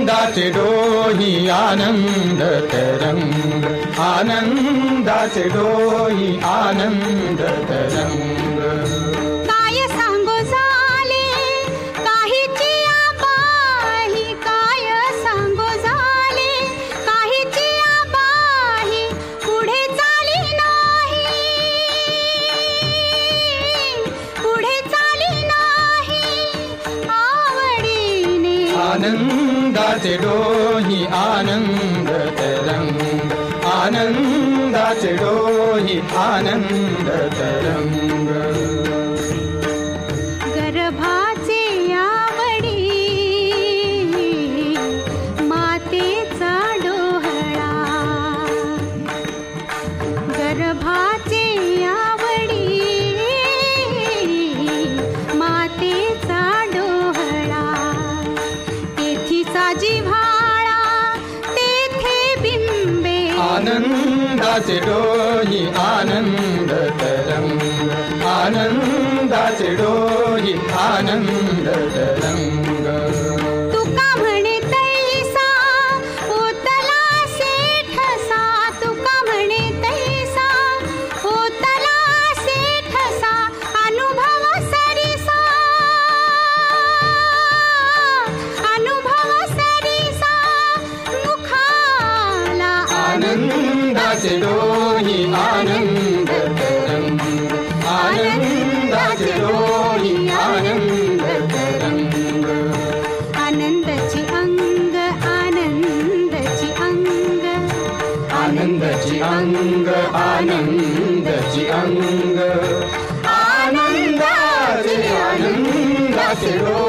आनंदाचे डोही आनंद तरंग, आनंदाचे डोही आनंद तरंग. काय सांगो झाले काहीची आबाही, काय सांगो झाले काहीची आबाही, पुढे चाली नाही, पुढे चाली नाही आवडीने. आनंदाचे डोही आनंद तरंग, आनंदाचे डोही आनंद तरंग. गर्भाचे आवडी मातेचा डोहळा, गर्भाचे आवडी मातेचा डोहळा. तेथीचा जिव्हाळा तेथे बिंबे, आनंदाचे डोही आनंद तरंग, आनंदाचे डोही आनंद तरंग. तुका म्हणे तैसा ओतला सेठसा, तुका म्हणे तैसा ओतला सेठसा, अनुभव सरिसा, अनुभव सरिसा मुखाला. आनंदाचे डोही आनंद तरंग, आनंदाचे डोही आनंद तरंग. आनंदाची अंग, आनंदाची अंग, आनंदाची अंग, आनंदाची अंग, आनंदाचे आनंदाचे डोही